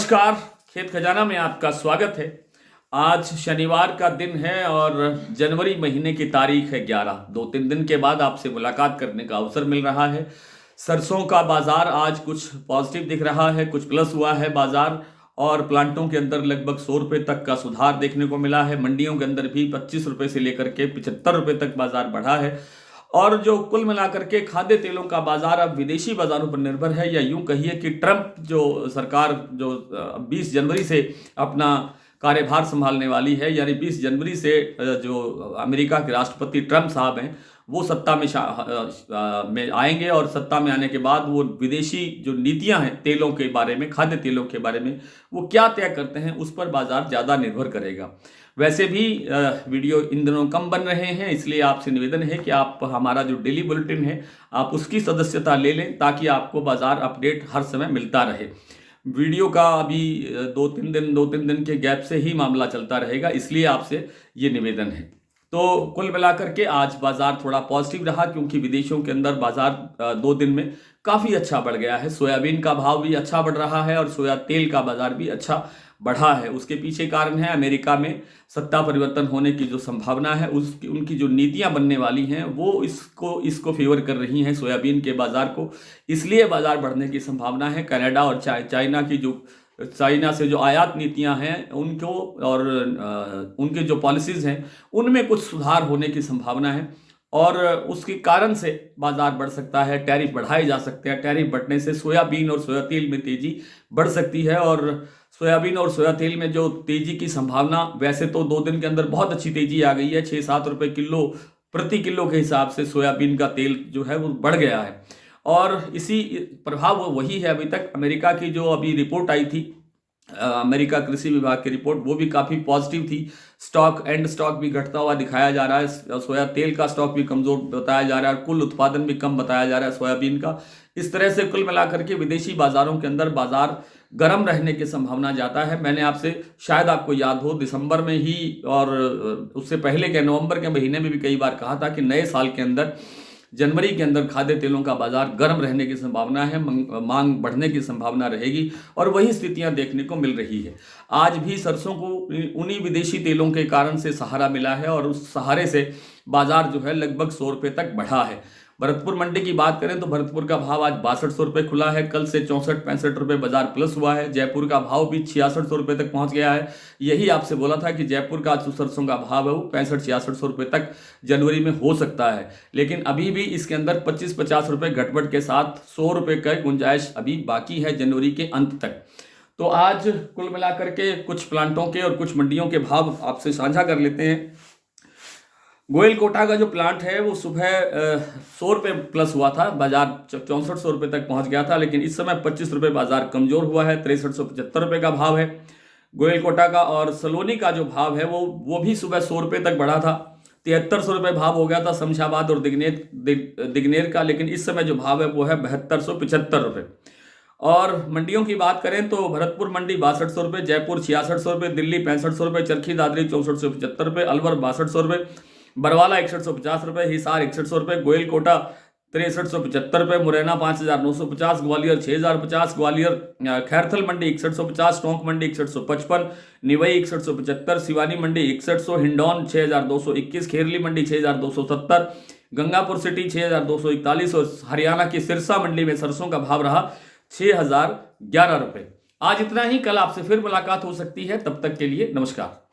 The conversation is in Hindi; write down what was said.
नमस्कार। खेत खजाना में आपका स्वागत है। आज शनिवार का दिन है और जनवरी महीने की तारीख है 11। 2-3 दिन के बाद आपसे मुलाकात करने का अवसर मिल रहा है। सरसों का बाजार आज कुछ पॉजिटिव दिख रहा है, कुछ प्लस हुआ है बाजार, और प्लांटों के अंदर लगभग 100 रुपये तक का सुधार देखने को मिला है। मंडियों के अंदर भी 25 रुपये से लेकर के 75 रुपये तक बाजार बढ़ा है। और जो कुल मिलाकर के खाद्य तेलों का बाजार अब विदेशी बाजारों पर निर्भर है, या यूं कहिए कि ट्रंप जो सरकार जो 20 जनवरी से अपना कार्यभार संभालने वाली है, यानी 20 जनवरी से जो अमेरिका के राष्ट्रपति ट्रंप साहब हैं वो सत्ता में आएंगे, और सत्ता में आने के बाद वो विदेशी जो नीतियां हैं तेलों के बारे में, खाद्य तेलों के बारे में, वो क्या तय करते हैं उस पर बाजार ज़्यादा निर्भर करेगा। वैसे भी वीडियो इन दिनों कम बन रहे हैं, इसलिए आपसे निवेदन है कि आप हमारा जो डेली बुलेटिन है आप उसकी सदस्यता ले लें, ताकि आपको बाजार अपडेट हर समय मिलता रहे। वीडियो का अभी 2-3 दिन के गैप से ही मामला चलता रहेगा, इसलिए आपसे ये निवेदन है। तो कुल मिलाकर के आज बाजार थोड़ा पॉजिटिव रहा, क्योंकि विदेशों के अंदर बाजार 2 दिन में काफ़ी अच्छा बढ़ गया है। सोयाबीन का भाव भी अच्छा बढ़ रहा है और सोया तेल का बाजार भी अच्छा बढ़ा है। उसके पीछे कारण है अमेरिका में सत्ता परिवर्तन होने की जो संभावना है, उसकी उनकी जो नीतियां बनने वाली हैं वो इसको फेवर कर रही हैं सोयाबीन के बाजार को, इसलिए बाजार बढ़ने की संभावना है। कनाडा और चाइना से जो आयात नीतियां हैं उनको और उनके जो पॉलिसीज़ हैं उनमें कुछ सुधार होने की संभावना है, और उसके कारण से बाजार बढ़ सकता है। टैरिफ बढ़ाए जा सकते हैं, टैरिफ बढ़ने से सोयाबीन और सोया तेल में तेजी बढ़ सकती है। और सोयाबीन और सोया तेल में जो तेजी की संभावना, वैसे तो 2 दिन के अंदर बहुत अच्छी तेजी आ गई है, 6-7 रुपये प्रति किलो के हिसाब से सोयाबीन का तेल जो है वो बढ़ गया है। और इसी प्रभाव वही है अभी तक। अमेरिका की जो अभी रिपोर्ट आई थी, अमेरिका कृषि विभाग की रिपोर्ट, वो भी काफ़ी पॉजिटिव थी। स्टॉक भी घटता हुआ दिखाया जा रहा है, सोया तेल का स्टॉक भी कमज़ोर बताया जा रहा है, कुल उत्पादन भी कम बताया जा रहा है सोयाबीन का। इस तरह से कुल मिलाकर के विदेशी बाज़ारों के अंदर बाज़ार गर्म रहने की संभावना ज़्यादा है। मैंने आपसे, शायद आपको याद हो, दिसंबर में ही और उससे पहले के नवंबर के महीने में भी कई बार कहा था कि नए साल के अंदर, जनवरी के अंदर खाद्य तेलों का बाजार गर्म रहने की संभावना है, मांग बढ़ने की संभावना रहेगी, और वही स्थितियां देखने को मिल रही है। आज भी सरसों को उन्हीं विदेशी तेलों के कारण से सहारा मिला है, और उस सहारे से बाजार जो है लगभग 100 रुपये तक बढ़ा है। भरतपुर मंडी की बात करें तो भरतपुर का भाव आज 6200 रुपये खुला है, कल से 64-65 रुपये बाजार प्लस हुआ है। जयपुर का भाव भी 6600 रुपये तक पहुंच गया है। यही आपसे बोला था कि जयपुर का जो सरसों का भाव है वो 6500-6600 रुपये तक जनवरी में हो सकता है, लेकिन अभी भी इसके अंदर 25-50 रुपये घटबढ़ के साथ 100 रुपये का गुंजाइश अभी बाकी है जनवरी के अंत तक। तो आज कुल मिलाकर के कुछ प्लांटों के और कुछ मंडियों के भाव आपसे साझा कर लेते हैं। गोयल कोटा का जो प्लांट है वो सुबह 100 रुपये प्लस हुआ था, बाजार 6400 रुपये तक पहुंच गया था, लेकिन इस समय 25 रुपये बाजार कमजोर हुआ है। 6375 रुपये का भाव है गोयल कोटा का। और सलोनी का जो भाव है वो भी सुबह 100 रुपये तक बढ़ा था, 7300 रुपये भाव हो गया था शमशाबाद और दिग्नेर का, लेकिन इस समय जो भाव है वो है 7275 रुपये। और मंडियों की बात करें तो भरतपुर मंडी 6200 रुपये, जयपुर 6600 रुपये, दिल्ली 6500 रुपये, चरखी दादरी 6475 रुपये, अलवर 6200 रुपये, बरवाला 6150 रुपये, हिसार 6100 रुपये, गोयल कोटा 6375 रुपये, मुरैना 5950, ग्वालियर 6050, ग्वालियर खैरथल मंडी 6150, टोंक मंडी 6155, निवई 6175, सिवानी मंडी 6100, हिंडौन 6221, खेरली मंडी 6270, गंगापुर सिटी 6241, और हरियाणा की सिरसा मंडी में सरसों का भाव रहा 6011 रुपये। आज इतना ही, कल आपसे फिर मुलाकात हो सकती है, तब तक के लिए नमस्कार।